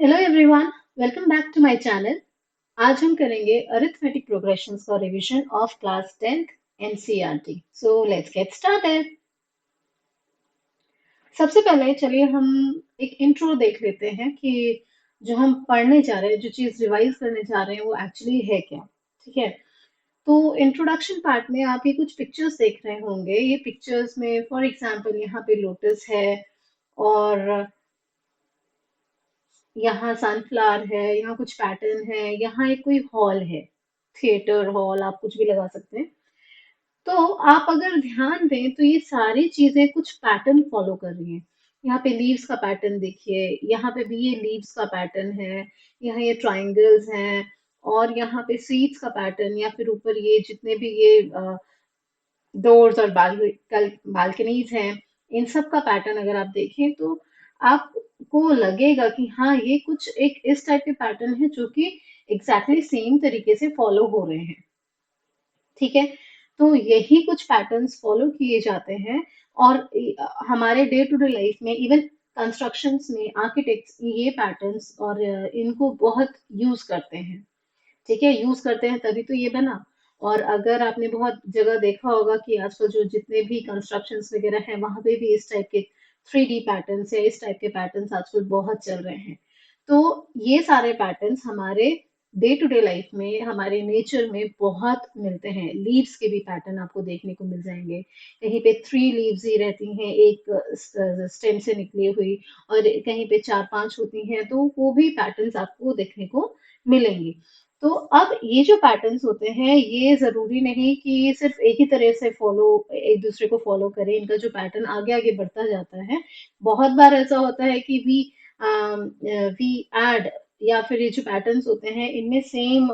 Hello everyone, welcome back to my channel. आज हम करेंगे अरिथमेटिक प्रोग्रेशंस का revision of class 10th NCERT. So let's get started. सबसे पहले चलिए हम एक इंट्रो देख लेते हैं कि जो हम पढ़ने जा रहे हैं, जो चीज रिवाइज करने जा रहे हैं वो एक्चुअली है क्या। ठीक है, तो इंट्रोडक्शन पार्ट में आप ये कुछ पिक्चर्स देख रहे होंगे। ये पिक्चर्स में फॉर एग्जांपल यहाँ पे लोटस है, और यहाँ सनफ्लावर है, यहाँ कुछ पैटर्न है, यहाँ एक कोई हॉल है, थिएटर हॉल आप कुछ भी लगा सकते हैं। तो आप अगर ध्यान दें तो ये सारी चीजें कुछ पैटर्न फॉलो कर रही हैं। यहाँ पे लीव्स का पैटर्न देखिए, यहाँ पे भी ये लीव्स का पैटर्न है, यहाँ ये ट्राइंगल्स हैं, और यहाँ पे सीड्स का पैटर्न, या फिर ऊपर ये जितने भी ये डोर्स और बालकनीज हैं, इन सब का पैटर्न अगर आप देखें तो आपको लगेगा कि हाँ, ये कुछ एक इस टाइप के पैटर्न है जो कि एग्जैक्टली सेम तरीके से फॉलो हो रहे हैं। ठीक है, तो यही कुछ पैटर्न्स फॉलो किए जाते हैं। और हमारे डे टू डे लाइफ में, इवन कंस्ट्रक्शंस में आर्किटेक्ट्स ये पैटर्न्स और इनको बहुत यूज करते हैं। ठीक है, यूज करते हैं तभी तो ये बना। और अगर आपने बहुत जगह देखा होगा कि आजकल जो जितने भी कंस्ट्रक्शंस वगैरह हैं वहां पे भी इस टाइप के 3D पैटर्न्स या इस टाइप के पैटर्न्स आजकल बहुत चल रहे हैं। तो ये सारे पैटर्न्स हमारे डे टू डे लाइफ में, हमारे नेचर में बहुत मिलते हैं। लीव्स के भी पैटर्न आपको देखने को मिल जाएंगे। कहीं पे 3 लीव्स ही रहती हैं एक स्टेम से निकली हुई, और कहीं पे 4-5 होती हैं, तो वो भी पैटर्न्स आपको देखने को मिलेंगे। तो अब ये जो पैटर्न्स होते हैं, ये जरूरी नहीं कि सिर्फ एक ही तरह से फॉलो, एक दूसरे को फॉलो करें। इनका जो पैटर्न आगे आगे बढ़ता जाता है, बहुत बार ऐसा होता है कि वी ऐड, या फिर ये जो पैटर्न्स होते हैं इनमें सेम,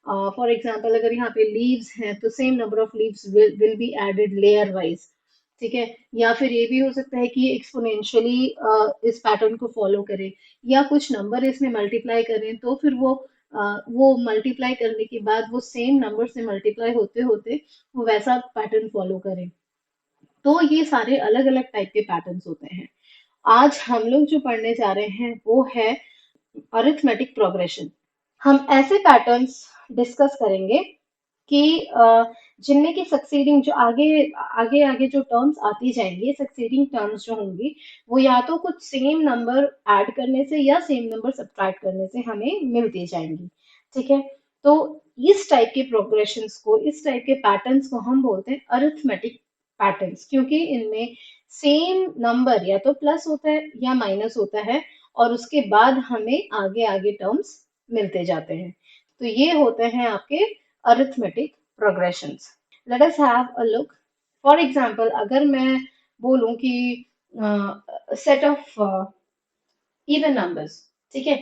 फॉर एग्जांपल अगर यहाँ पे लीव्स हैं तो same number of leaves will be added layer wise. ठीक है, या फिर ये भी हो सकता है कि एक्सपोनेंशियली इस पैटर्न को फॉलो करें, या कुछ नंबर इसमें मल्टीप्लाई करें तो फिर वो मल्टीप्लाई करने के बाद वो सेम नंबर से मल्टीप्लाई होते होते वो वैसा पैटर्न फॉलो करें। तो ये सारे अलग अलग टाइप के पैटर्न्स होते हैं। आज हम लोग जो पढ़ने जा रहे हैं वो है अरिथमेटिक प्रोग्रेशन। हम ऐसे पैटर्न्स डिस्कस करेंगे कि जिनमें कि सक्सीडिंग जो आगे आगे आगे जो टर्म्स आती जाएंगी, सक्सीडिंग टर्म्स जो होंगी, वो या तो कुछ सेम नंबर ऐड करने से या सेम नंबर सब्ट्रैक्ट करने से हमें मिलती जाएंगी। ठीक है, तो इस टाइप के प्रोग्रेशंस को, इस टाइप के पैटर्न्स को हम बोलते हैं अरिथमेटिक पैटर्न्स, क्योंकि इनमें सेम नंबर या तो प्लस होता है या माइनस होता है, और उसके बाद हमें आगे आगे टर्म्स मिलते जाते हैं। तो ये होते हैं आपके arithmetic progressions. Let us have a look. For example, अगर मैं बोलूं कि set of even numbers, ठीक है,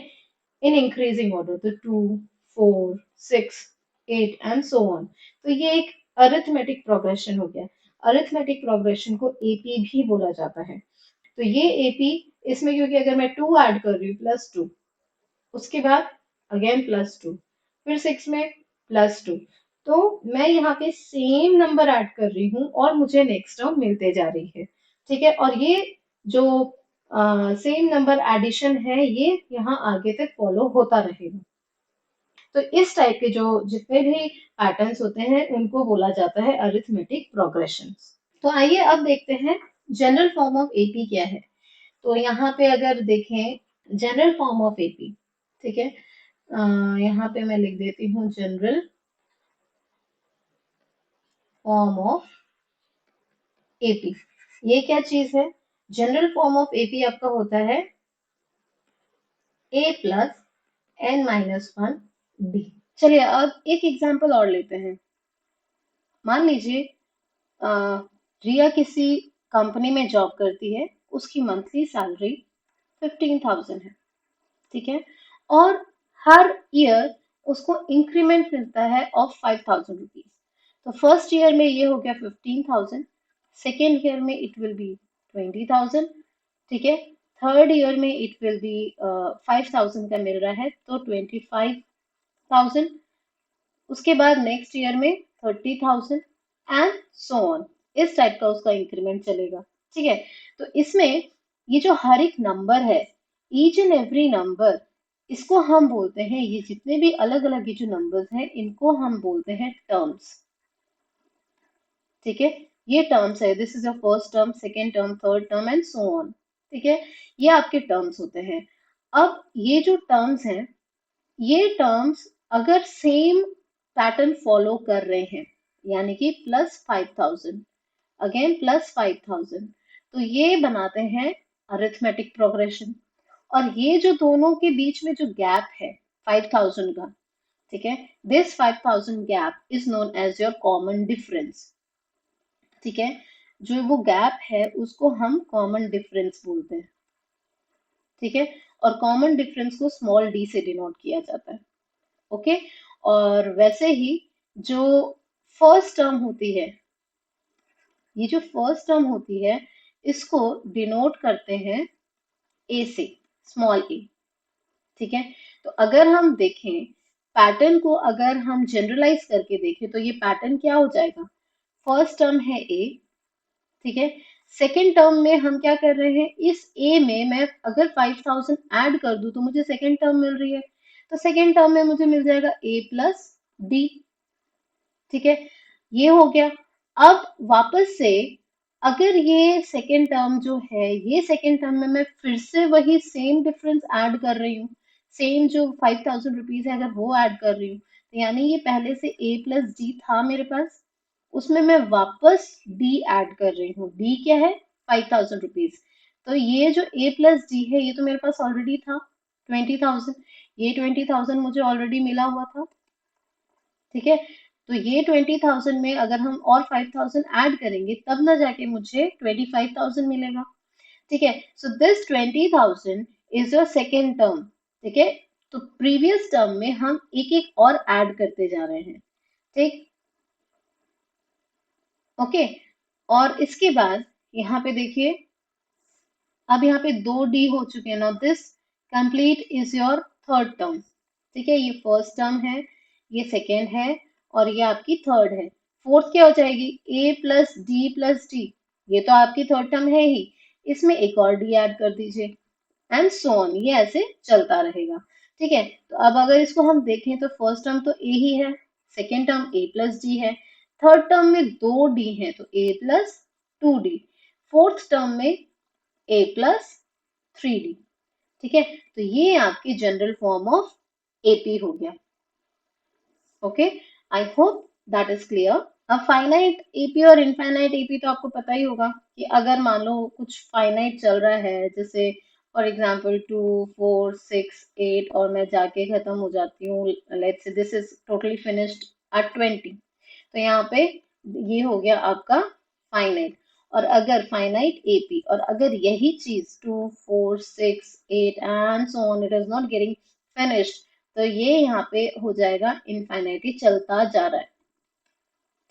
in increasing order, तो 2, 4, 6, 8 and so on, तो ये एक arithmetic progression हो गया। arithmetic progression को AP भी बोला जाता है। तो ये AP, इसमें क्योंकि अगर मैं 2 ऐड कर रही हूँ, +2, उसके बाद अगेन +2, फिर 6 में +2, तो मैं यहाँ पे सेम नंबर ऐड कर रही हूँ और मुझे नेक्स्ट टर्म मिलते जा रही है। ठीक है, और ये जो सेम नंबर एडिशन है ये यहाँ आगे तक फॉलो होता रहेगा। तो इस टाइप के जो जितने भी पैटर्न्स होते हैं उनको बोला जाता है अरिथमेटिक प्रोग्रेशंस। तो आइए अब देखते हैं जनरल फॉर्म ऑफ एपी क्या है। तो यहाँ पे अगर देखें जनरल फॉर्म ऑफ एपी, ठीक है, यहाँ पे मैं लिख देती हूँ जनरल फॉर्म ऑफ एपी। ये क्या चीज है? जनरल फॉर्म ऑफ एपी आपका होता है a प्लस n-1 d। चलिए अब एक एग्जांपल और लेते हैं। मान लीजिए रिया किसी कंपनी में जॉब करती है, उसकी मंथली सैलरी 15,000 है। ठीक है, और हर ईयर उसको इंक्रीमेंट मिलता है ऑफ 5,000 रुपीज। तो फर्स्ट ईयर में ये हो गया 15,000, सेकेंड ईयर में इट विल बी 20,000। ठीक है, थर्ड ईयर में इट विल बी 5,000 का मिल रहा है तो 25,000। उसके बाद नेक्स्ट ईयर में 30,000 एंड सो ऑन। इस टाइप का उसका इंक्रीमेंट चलेगा। ठीक है, तो इसमें ये जो हर एक नंबर है, ईच एंड एवरी नंबर इसको हम बोलते हैं, ये जितने भी अलग अलग ये जो नंबर्स हैं इनको हम बोलते हैं टर्म्स। ठीक है, ये टर्म्स है, this is your first term, second term, third term and so on. ठीक है, ये आपके टर्म्स होते हैं। अब ये जो टर्म्स हैं, ये टर्म्स अगर सेम पैटर्न फॉलो कर रहे हैं, यानी कि +5000, अगेन +5000, तो ये बनाते हैं अरिथमेटिक प्रोग्रेशन। और ये जो दोनों के बीच में जो गैप है 5000 का, ठीक है, this 5000 gap is known as your common difference. ठीक है, जो वो गैप है उसको हम कॉमन डिफरेंस बोलते हैं। ठीक है, और कॉमन डिफरेंस को स्मॉल डी से डिनोट किया जाता है। ओके, और वैसे ही जो फर्स्ट टर्म होती है, ये जो फर्स्ट टर्म होती है, इसको डिनोट करते हैं ए से, स्मॉल ए। ठीक है, तो अगर हम देखें पैटर्न को, अगर हम जनरलाइज करके देखें तो ये पैटर्न क्या हो जाएगा, फर्स्ट टर्म है ए, ठीक है, सेकेंड टर्म में हम क्या कर रहे हैं, इस ए में मैं अगर 5000 ऐड कर दूं तो मुझे सेकेंड टर्म मिल रही है, तो सेकेंड टर्म में मुझे मिल जाएगा ए प्लस डी। ठीक है, ये हो गया। अब वापस से अगर ये सेकेंड टर्म जो है, ये सेकेंड टर्म में मैं फिर से वही सेम डिफरेंस ऐड कर रही हूँ, सेम जो 5000 रुपीज है अगर वो ऐड कर रही हूँ, तो यानी ये पहले से ए प्लस डी था मेरे पास, उसमें मैं वापस डी ऐड कर रही हूँ। डी क्या है, 5000 रुपीज। तो ये जो ए प्लस डी है ये तो मेरे पास ऑलरेडी था 20,000, ये 20,000 मुझे ऑलरेडी मिला हुआ था। ठीक है, तो ये 20,000 में अगर हम और 5,000 ऐड करेंगे तब ना जाके मुझे 25,000 मिलेगा। ठीक है, so this 20,000 is your second term. ठीक है, तो प्रीवियस टर्म में हम एक एक और ऐड करते जा रहे हैं। ठीक, ओके, और इसके बाद यहाँ पे देखिए, अब यहाँ पे दो डी हो चुके हैं। Now this complete is your third term. ठीक है, ये फर्स्ट टर्म है, ये सेकेंड है, और ये आपकी थर्ड है। फोर्थ क्या हो जाएगी, ए प्लस डी, ये तो आपकी थर्ड टर्म है ही, इसमें एक और डी ऐड कर दीजिए, एंड सो ऑन, ये ऐसे चलता रहेगा। ठीक है, तो अब अगर इसको हम देखें तो फर्स्ट टर्म तो ए ही है, सेकेंड टर्म ए प्लस डी है, थर्ड टर्म में दो डी है तो ए प्लस 2d, फोर्थ टर्म में ए प्लस 3d। ठीक है, तो ये आपकी जनरल फॉर्म ऑफ एपी हो गया। Okay, I hope that is clear. अब फाइनाइट एपी और इनफाइनाइट एपी तो आपको पता ही होगा कि अगर मान लो कुछ फाइनाइट चल रहा है, जैसे फॉर एग्जांपल 2 4 6 8, और मैं जाके खत्म हो जाती हूँ, let's say this is totally finished at 20, तो यहाँ पे ये हो गया आपका फाइनाइट। और अगर फाइनाइट एपी, और अगर यही चीज 2 4 6 8 and so on, it is not getting finished, तो ये यहाँ पे हो जाएगा इनफाइनाइटी, चलता जा रहा है।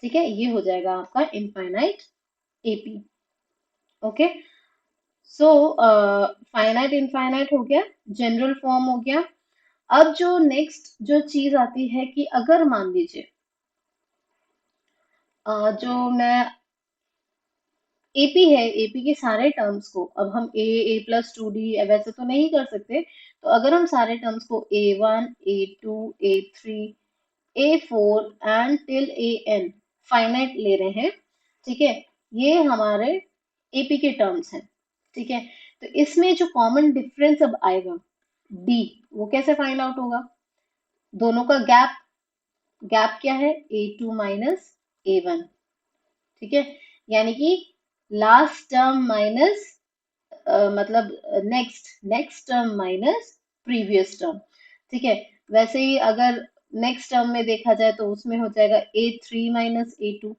ठीक है, ये हो जाएगा आपका infinite AP. Okay, so finite infinite हो गया, जनरल फॉर्म हो गया। अब जो नेक्स्ट जो चीज आती है कि अगर मान लीजिए जो मैं एपी है, एपी के सारे टर्म्स को अब हम ए प्लस 2d वैसे तो नहीं कर सकते, तो अगर हम सारे टर्म्स को A1 A2 A3 A4 and till AN finite ले रहे हैं, ठीक है, ये हमारे एपी के टर्म्स हैं। ठीक है, तो इसमें जो कॉमन डिफरेंस अब आएगा डी, वो कैसे फाइंड आउट होगा, दोनों का गैप, गैप क्या है, A2 माइनस A1। ठीक है, यानी कि लास्ट टर्म माइनस मतलब next next term minus previous term. ठीक है, वैसे ही अगर नेक्स्ट टर्म में देखा जाए तो उसमें हो जाएगा A3 माइनस A2।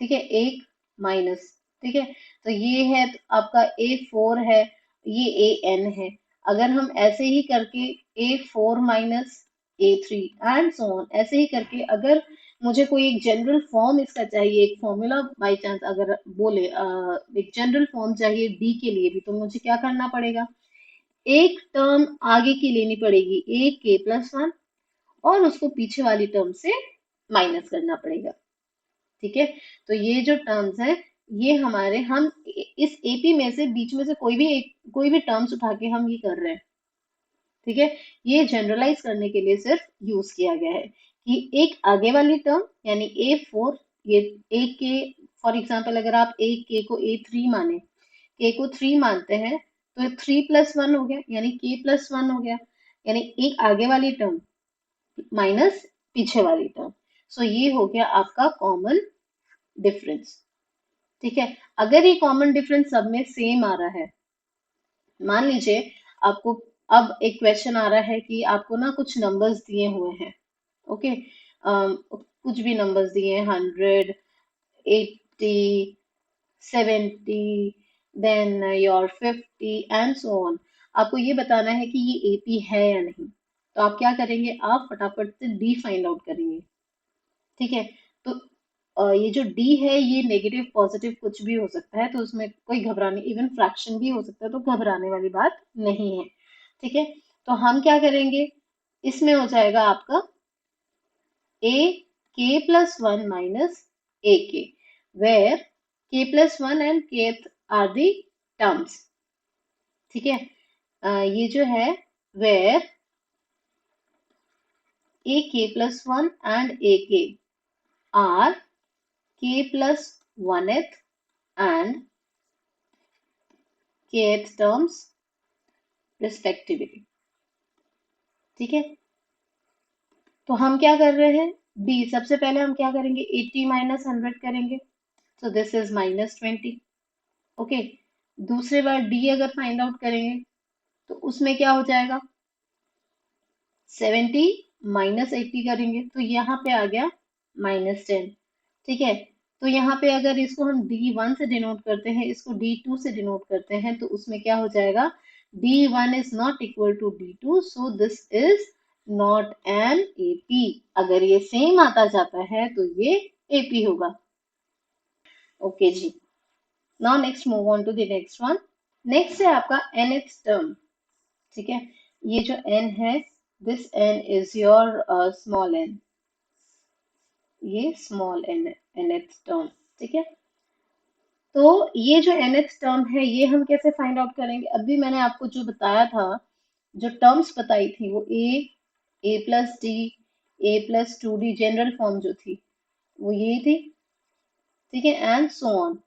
ठीक है, एक माइनस। ठीक है, तो ये है आपका A4 है, ये AN है। अगर हम ऐसे ही करके A4 minus A3 and so on, ऐसे ही करके अगर मुझे कोई एक जनरल फॉर्म इसका चाहिए, एक फॉर्मूला बाई चांस अगर बोले एक जनरल फॉर्म चाहिए डी के लिए भी, तो मुझे क्या करना पड़ेगा, एक टर्म आगे की लेनी पड़ेगी A k+1, और उसको पीछे वाली टर्म से माइनस करना पड़ेगा। ठीक है, तो ये जो टर्म्स हैं, ये हमारे, हम इस एपी में से बीच में से कोई भी टर्म्स उठा के हम ये कर रहे हैं। ठीक है, ये जनरलाइज करने के लिए सिर्फ यूज किया गया है कि एक आगे वाली टर्म यानी A4, ये ए के, फॉर एग्जाम्पल अगर आप ए के को A3 माने, के को 3 मानते हैं, तो 3+1 हो गया यानी K+1 हो गया, यानी एक आगे वाली टर्म माइनस पीछे वाली टर्म। सो ये हो गया आपका कॉमन डिफरेंस। ठीक है, अगर ये कॉमन डिफरेंस सब में सेम आ रहा है, मान लीजिए आपको अब एक क्वेश्चन आ रहा है कि आपको ना कुछ नंबर्स दिए हुए हैं, ओके, कुछ भी नंबर्स दिए हैं, 100, 80, 70, then your 50 and so on. आपको ये बताना है कि ये एपी है या नहीं, तो आप क्या करेंगे, आप फटाफट से डी फाइंड आउट करेंगे। ठीक है, तो ये जो डी है ये नेगेटिव पॉजिटिव कुछ भी हो सकता है, तो उसमें कोई घबराने, इवन फ्रैक्शन भी हो सकता है, तो घबराने वाली बात नहीं है। ठीक है, तो हम क्या करेंगे, इसमें हो जाएगा आपका ए k+1 minus a k, where k+1 and k are the terms. ठीक है, ये जो है वेयर ए k+1 एंड ए के are k+1th and kth terms respectively। ठीक है, तो हम क्या कर रहे हैं, डी सबसे पहले हम क्या करेंगे, 80 माइनस 100 करेंगे, so दिस इज -20। ओके, दूसरे बार डी अगर फाइंड आउट करेंगे तो उसमें क्या हो जाएगा, 70 माइनस 80 करेंगे तो यहाँ पे आ गया -10। ठीक है, तो यहाँ पे अगर इसको हम D1 से डिनोट करते हैं, इसको D2 से डिनोट करते हैं, तो उसमें क्या हो जाएगा, D1 is not equal to D2, so this is not an AP. अगर ये सेम आता जाता है तो ये एपी होगा। ओके जी, now next move on to the next one. Next है आपका nth टर्म। ठीक है, ये जो n है, this n is your small n, ये स्मॉल n है, nth टर्म। ठीक है, तो ये जो nth टर्म है ये हम कैसे फाइंड आउट करेंगे, अभी मैंने आपको जो बताया था, जो टर्म्स बताई थी वो a+d, a+2d, जनरल फॉर्म जो थी वो ये थी। ठीक है, एंड सो ऑन।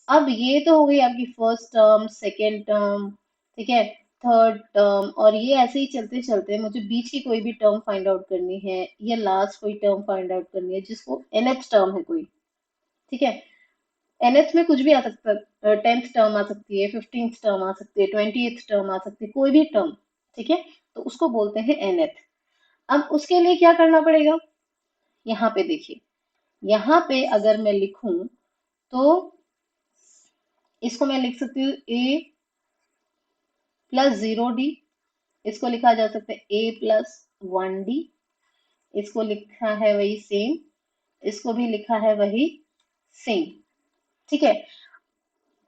अब ये तो हो गई आपकी फर्स्ट टर्म, सेकेंड टर्म, ठीक है, थर्ड टर्म, और ये ऐसे ही चलते चलते मुझे बीच की कोई भी टर्म फाइंड आउट करनी है या लास्ट कोई टर्म फाइंड आउट करनी है जिसको nth टर्म है कोई। ठीक है, nth में कुछ भी आ सकता है, 10th टर्म आ सकती है, 15th टर्म आ सकती है, 20th टर्म आ सकती है, कोई भी टर्म। ठीक है, तो उसको बोलते हैं nth। अब उसके लिए क्या करना पड़ेगा, यहाँ पे देखिए, यहाँ पे अगर मैं लिखूं तो इसको मैं लिख सकती हूँ a+0d, इसको लिखा जा सकता है a+1d, इसको लिखा है वही सेम, इसको भी लिखा है वही सेम। ठीक है,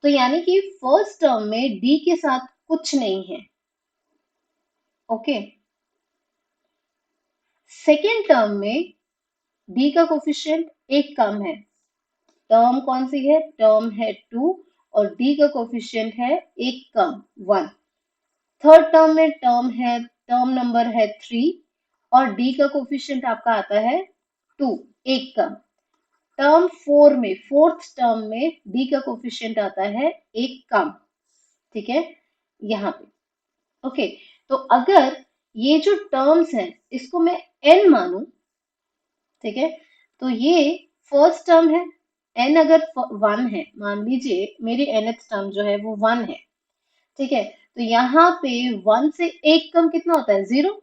तो यानी कि फर्स्ट टर्म में डी के साथ कुछ नहीं है। ओके, सेकेंड टर्म में डी का कोफिशिएंट एक कम है, टर्म कौन सी है, टर्म है 2, और डी का कोफिशिएंट है एक कम 1। थर्ड टर्म में टर्म नंबर है 3, और डी का कोफिशिएंट आपका आता है 2, एक कम। टर्म 4 में, फोर्थ टर्म में डी का कोफिशिएंट आता है एक कम। ठीक है, यहाँ पे। ओके, तो अगर ये जो टर्म्स हैं इसको मैं n मानूं, ठीक है, तो ये फर्स्ट टर्म है, n अगर 1 है, मान लीजिए मेरी nth टर्म जो है वो 1 है। ठीक है, तो यहाँ पे 1 से एक कम कितना होता है, 0।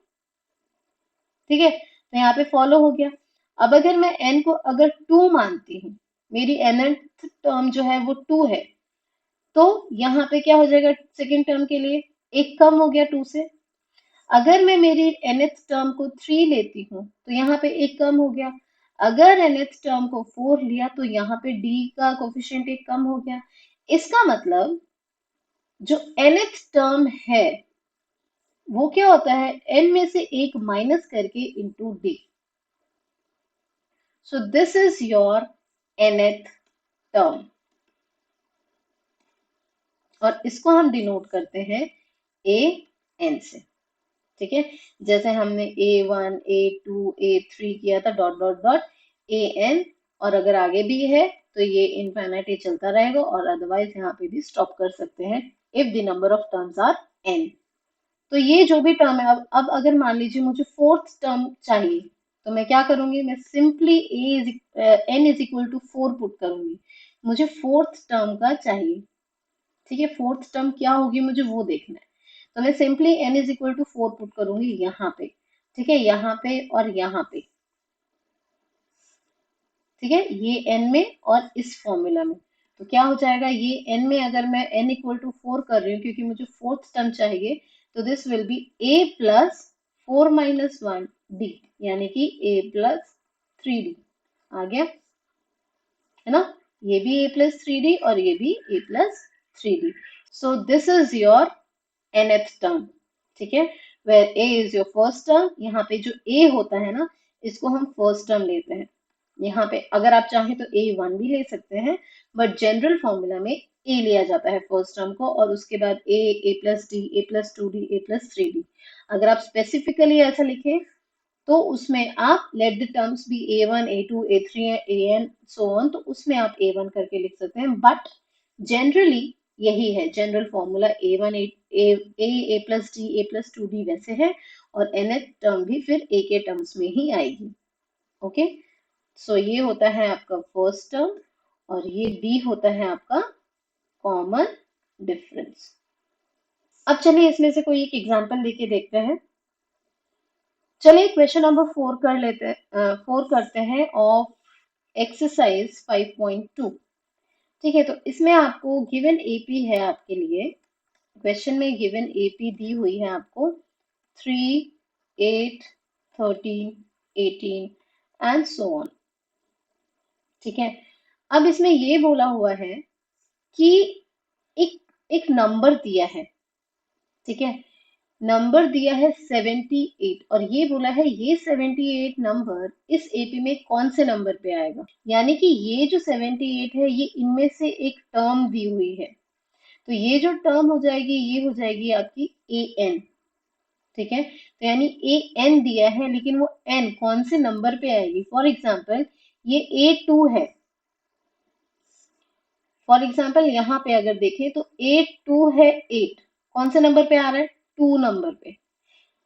ठीक है, तो यहाँ पे फॉलो हो गया। अब अगर मैं n को अगर 2 मानती हूँ, मेरी nth टर्म जो है वो 2 है, तो यहाँ पे क्या हो जाएगा, सेकेंड टर्म के लिए एक कम हो गया 2 से। अगर मैं मेरी nth टर्म को 3 लेती हूँ तो यहाँ पे एक कम हो गया। अगर nth टर्म को 4 लिया तो यहाँ पे d का कोफिशिएंट एक कम हो गया। इसका मतलब जो nth टर्म है वो क्या होता है, n में से एक माइनस करके into D. So this is your nth term, और इसको हम डिनोट करते हैं a n से। ठीक है, जैसे हमने A1 A2 A3 किया था डॉट डॉट डॉट AN, और अगर आगे भी है तो ये इनफाइनाइट ये चलता रहेगा, और अदरवाइज यहाँ पे भी स्टॉप कर सकते हैं if the number of terms are n। तो ये जो भी टर्म है, अब अगर मान लीजिए मुझे फोर्थ टर्म चाहिए, तो मैं क्या करूंगी, मैं simply n is equal to 4 put करूंगी। मुझे फोर्थ टर्म का चाहिए, ठीक है, फोर्थ टर्म क्या होगी मुझे वो देखना है। तो मैं simply n is equal to 4 put करूंगी यहाँ पे, ठीक है, यहाँ पे और यहाँ पे, ठीक है, ये n में और इस फॉर्मूला में। तो क्या हो जाएगा, ये n में अगर मैं n इक्वल टू 4 कर रही हूँ क्योंकि मुझे फोर्थ टर्म चाहिए, तो this will be a plus 4 minus 1 d, यानी कि a प्लस 3d आ गया, है ना, ये भी a प्लस 3d और ये भी a plus 3d। So this is your nth term, ठीक है, where a is your first term. यहाँ पे जो a होता है ना, इसको हम फर्स्ट टर्म लेते हैं। यहाँ पे अगर आप चाहें तो A1 भी ले सकते हैं, बट जनरल फॉर्मूला में a लिया जाता है फर्स्ट टर्म को, और उसके बाद a plus d, a plus 2d, a plus 3d। अगर आप स्पेसिफिकली ऐसा लिखें तो उसमें आप let the terms be A1 A2 A3 AN so on, तो उसमें आप A1 करके लिख सकते हैं, बट जनरली यही है general formula, A1 A plus d, A plus 2d वैसे है, और nth टर्म भी फिर a के टर्म्स में ही आएगी। ओके, सो ये होता है आपका फर्स्ट टर्म, और ये b होता है आपका कॉमन डिफरेंस। अब चलिए इसमें से कोई एक एग्जांपल लेके देखते हैं। चलिए क्वेश्चन नंबर 4 कर लेते हैं, 4 करते हैं ऑफ एक्सरसाइज 5.2। ठीक है, तो इसमें आपको गिवन एपी है आपके लिए, क्वेश्चन में गिवन एपी दी हुई है आपको 3 8 13 18 एंड सो ऑन। ठीक है, अब इसमें ये बोला हुआ है कि एक एक नंबर दिया है, ठीक है, नंबर दिया है 78, और ये बोला है ये 78 नंबर इस एपी में कौन से नंबर पे आएगा, यानी कि ये जो 78 है ये इनमें से एक टर्म दी हुई है। तो ये जो टर्म हो जाएगी ये हो जाएगी आपकी ए एन, ठीक है, तो यानी ए एन दिया है, लेकिन वो एन कौन से नंबर पे आएगी। फॉर एग्जाम्पल ये A2 है, फॉर एग्जाम्पल यहाँ पे अगर देखें तो A2 है 8, कौन से नंबर पे आ रहा है, 2 नंबर पे।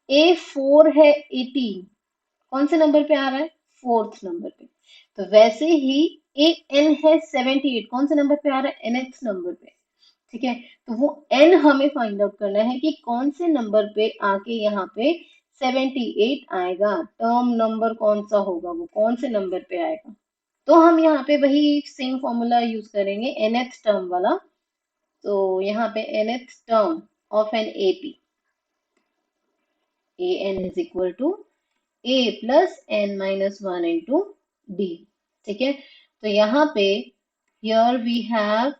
A4 है 18, कौन से नंबर पे आ रहा है, फोर्थ नंबर पे। तो वैसे ही AN है 78, कौन से नंबर पे आ रहा है, nth नंबर पे। ठीक है, तो वो n हमें फाइंड आउट करना है कि कौन से नंबर पे आके यहाँ पे 78 आएगा, टर्म नंबर कौन सा होगा, वो कौन से नंबर पे आएगा। तो हम यहाँ पे वही सेम फॉर्मूला यूज करेंगे nth टर्म वाला। तो यहाँ पे nth term of N AP, an is equal to a plus n minus 1 into d। ठीक है, तो यहाँ पे here we have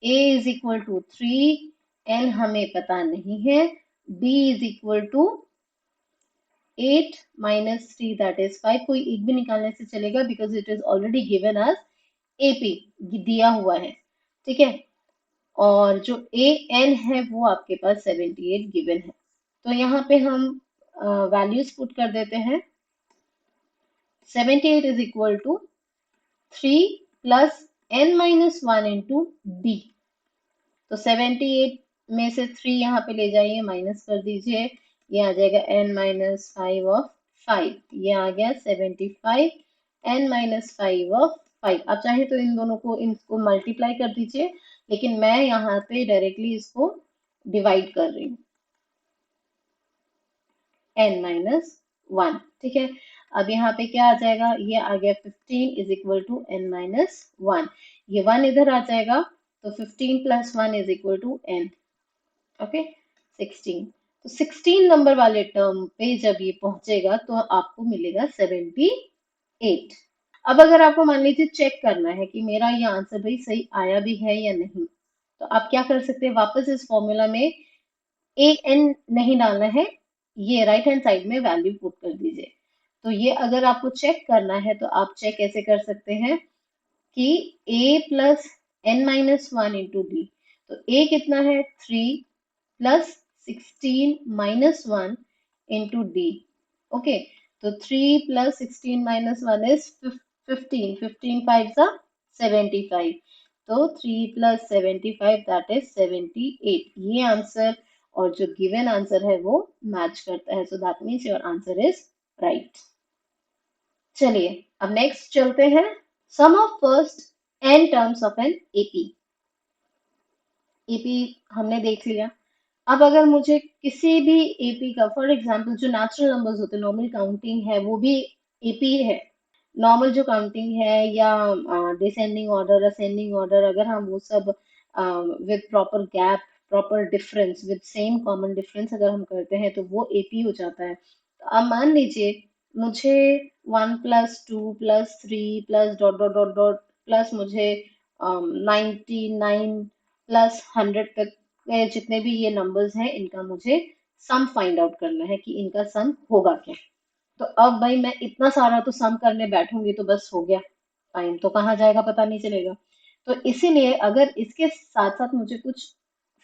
a is equal to 3, n हमें पता नहीं है, d is equal to 8 minus 3 that is 5, कोई एक भी निकालने से चलेगा because it is already given as AP, दिया हुआ है। ठीक है, और जो ए एन है वो आपके पास 78 गिवन है। तो यहाँ पे हम वैल्यूज पुट कर देते हैं। 78 is equal to 3 plus n minus 1 into d. तो 78 में से 3 यहाँ पे ले जाइए, माइनस कर दीजिए, ये आ जाएगा n माइनस 5 ऑफ 5, ये आ गया 75 n माइनस 5 ऑफ 5। आप चाहे तो इन दोनों को इनको मल्टीप्लाई कर दीजिए, लेकिन मैं यहाँ पे डायरेक्टली इसको डिवाइड कर रही हूँ, n माइनस 1। ठीक है, अब यहाँ पे क्या आ जाएगा, ये आ गया 15 is equal to n minus 1, ये 1 इधर आ जाएगा, तो 15 plus 1 is equal to n। Okay, 16। तो 16 नंबर वाले टर्म पे जब ये पहुंचेगा तो आपको मिलेगा 78। अब अगर आपको मान लीजिए चेक करना है कि मेरा ये आंसर भाई सही आया भी है या नहीं, तो आप क्या कर सकते हैं, वापस इस फॉर्मूला में ए एन नहीं डालना है, ये राइट हैंड साइड में वैल्यू पुट कर दीजिए। तो ये अगर आपको चेक करना है तो आप चेक ऐसे कर सकते हैं कि a plus n minus 1 into d, तो a कितना है 3 plus 16 minus 1 into d. Okay, तो 3 plus 16 minus 1 is 15. 15 5s are 75. तो 3 plus 75 that is 78. ये आंसर और जो गिवन आंसर है वो मैच करता है, so that means your answer is right. चलिए अब नेक्स्ट चलते हैं। Sum of first n terms of N AP. AP हमने देख लिया। अब अगर मुझे किसी भी एपी का, फॉर एग्जांपल जो नेचुरल नंबर्स होते हैं, नॉर्मल काउंटिंग है वो भी एपी है। नॉर्मल जो काउंटिंग है या डिसेंडिंग ऑर्डर, असेंडिंग ऑर्डर, अगर हम वो सब with proper gap, proper difference, with same common difference अगर हम करते हैं तो वो एपी हो जाता है। तो अब मान लीजिए मुझे 1 + 2 + 3 plus dot dot dot dot plus मुझे 99 प्लस 100 तक के जितने भी ये नंबर्स हैं इनका मुझे सम फाइंड आउट करना है कि इनका सम होगा क्या। तो अब भाई मैं इतना सारा तो सम करने बैठूंगी तो बस हो गया, टाइम तो कहाँ जाएगा पता नहीं चलेगा। तो इसीलिए अगर इसके साथ साथ मुझे कुछ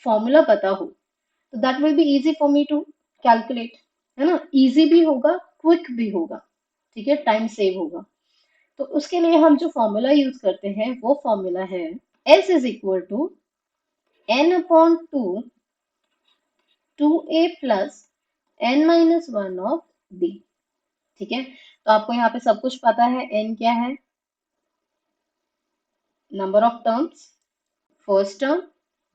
फॉर्मूला पता हो तो that will be easy for me to calculate, है ना। इजी भी होगा, क्विक भी होगा, ठीक है, टाइम सेव होगा। तो उसके लिए हम जो फॉर्मूला यूज करते हैं वो फॉर्मूला है S is equal to n/2 2a plus n-1 of d। ठीक है, तो आपको यहाँ पे सब कुछ पता है। n क्या है? Number of terms, first term,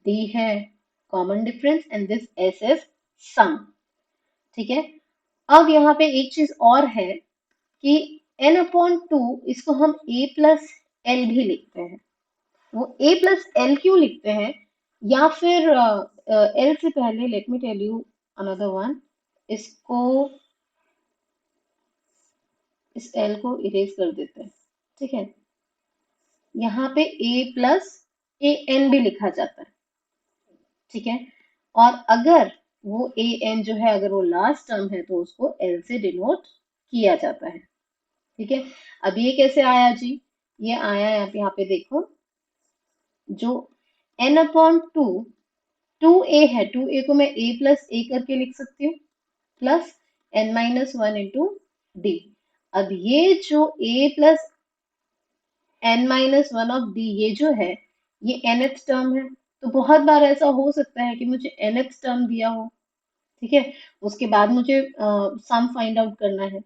d है common difference and this s is sum. ठीक है, अब यहाँ पे एक चीज और है कि n/2 इसको हम a प्लस l भी लिखते हैं। वो a प्लस l क्यों लिखते हैं, या फिर l से पहले let me tell you another one. इसको, इस l को इरेज कर देते हैं। ठीक है, यहाँ पे a प्लस ए एन भी लिखा जाता है। ठीक है, और अगर वो ए एन जो है अगर वो लास्ट टर्म है तो उसको एल से डिनोट किया जाता है। ठीक है, अब ये कैसे आया जी? ये आया यहाँ पे देखो, जो n/2 2a है, 2a को मैं a प्लस a करके लिख सकती हूँ, प्लस n-1 इंटू डी। अब ये जो a plus n-1 of d ये जो है ये nth टर्म है। तो बहुत बार ऐसा हो सकता है कि मुझे nth टर्म दिया हो, ठीक है, उसके बाद मुझे सम फाइंड आउट करना है।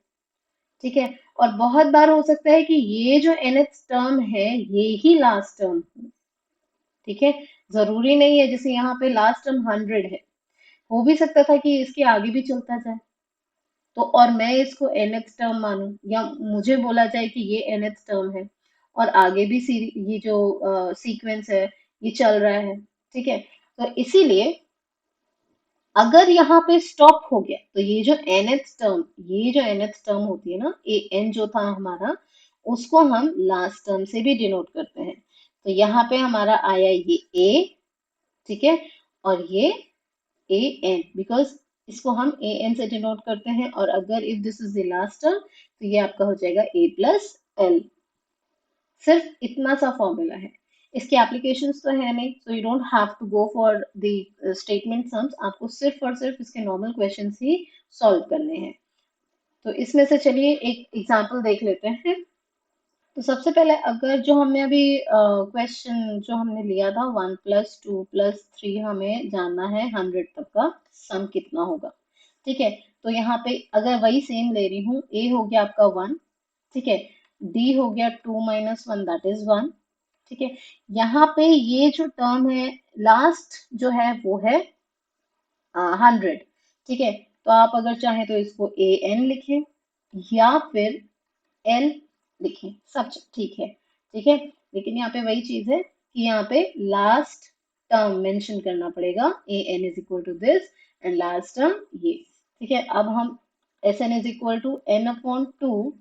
ठीक है, और बहुत बार हो सकता है कि ये जो nth टर्म है ये ही लास्ट टर्म हो। ठीक है, जरूरी नहीं है, जैसे यहाँ पे लास्ट टर्म 100 है, हो भी सकता था कि इसके आगे भी चलता जाए, तो और मैं इसको nth टर्म मानूं, या मुझे बोला जाए कि ये nth टर्म है और आगे भी ये जो सीक्वेंस है ये चल रहा है। ठीक है, तो इसीलिए अगर यहाँ पे स्टॉप हो गया तो ये जो nth टर्म, ये जो nth टर्म होती है ना, ए एन जो था हमारा, उसको हम लास्ट टर्म से भी डिनोट करते हैं। तो यहाँ पे हमारा आया ये ए, ठीक है, और ये ए एन, बिकॉज इसको हम ए एन से डिनोट करते हैं। और अगर if this is the last term तो ये आपका हो जाएगा ए प्लस एल। सिर्फ इतना सा फॉर्मूला है, इसके एप्लीकेशंस तो है नहीं, so you don't have to go for the statement sums. आपको सिर्फ और सिर्फ इसके नॉर्मल क्वेश्चंस ही सॉल्व करने हैं। तो इसमें से चलिए एक एग्जांपल देख लेते हैं। तो सबसे पहले अगर जो हमने अभी क्वेश्चन जो हमने लिया था 1 + 2 + 3, हमें जानना है 100 तक का सम कितना होगा। ठीक है, तो यहाँ पे अगर वही सेम ले रही हूँ, ए हो गया आपका 1, ठीक है, डी हो गया 2 - 1 दैट इज 1। ठीक है, यहाँ पे ये जो टर्म है लास्ट जो है वो है 100। ठीक है, तो आप अगर चाहें तो इसको ए एन लिखें या फिर एल लिखें, सब ठीक है। ठीक है, लेकिन यहाँ पे वही चीज है कि यहाँ पे लास्ट टर्म मेंशन करना पड़ेगा, a n is equal to this and last term ये। ठीक है, अब हम S n is equal to n/2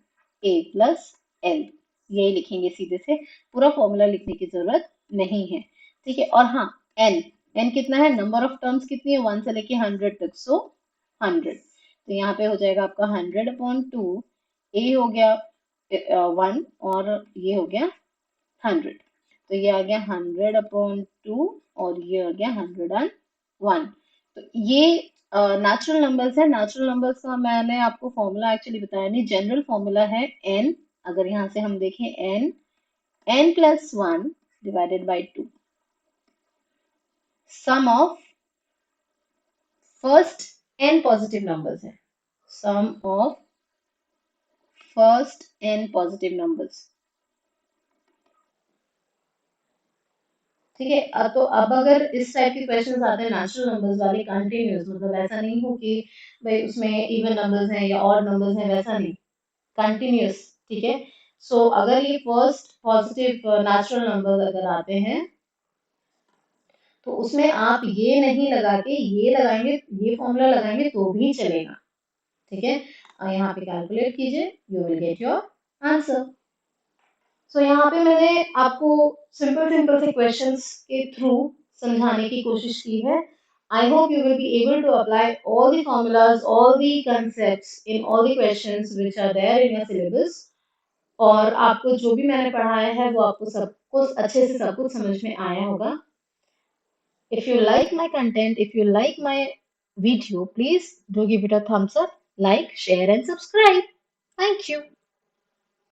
a plus l यही लिखेंगे सीधे से, पूरा फॉर्मूला लिखने की जरूरत नहीं है। ठीक है, और हाँ, एन एन कितना है, नंबर ऑफ टर्म्स कितनी है, 1 से लेके 100 तक, सो 100। तो यहाँ पे हो जाएगा आपका 100/2, ए हो गया 1 और ये हो गया 100, तो ये आ गया 100/2 और ये आ गया 101। तो ये नेचुरल नंबर्स है, नेचुरल नंबर्स का मैंने आपको फॉर्मूला एक्चुअली बताया नहीं, जनरल फॉर्मूला है n। अगर यहाँ से हम देखें n+1 divided by 2, sum of first n positive numbers है, sum of first n positive numbers. ठीक है, तो अब अगर इस टाइप के क्वेश्चंस आते हैं नेचुरल नंबर्स वाले कंटिन्यूस, मतलब ऐसा नहीं हो कि भाई उसमें इवन नंबर्स हैं या ऑड नंबर्स हैं, वैसा नहीं, कंटिन्यूस। ठीक है, सो अगर ये फर्स्ट पॉजिटिव नेचुरल नंबर अगर आते हैं तो उसमें आप ये नहीं लगा के ये लगाएंगे, ये फॉर्मूला लगाएंगे तो भी चलेगा। ठीक है, यहाँ पे कैलकुलेट कीजिए, you will get your answer. So यहाँ पे मैंने आपको सिंपल सिंपल से क्वेश्चंस के थ्रू समझाने की कोशिश की है। I hope you will be able to apply all the formulas, all the concepts in all the questions which are there in your syllabus। और आपको जो भी मैंने पढ़ाया है वो आपको सब कुछ अच्छे से सब कुछ समझ में आया होगा। If you like my content, if you like my video, please do give it a thumbs up, like, share and subscribe. Thank you.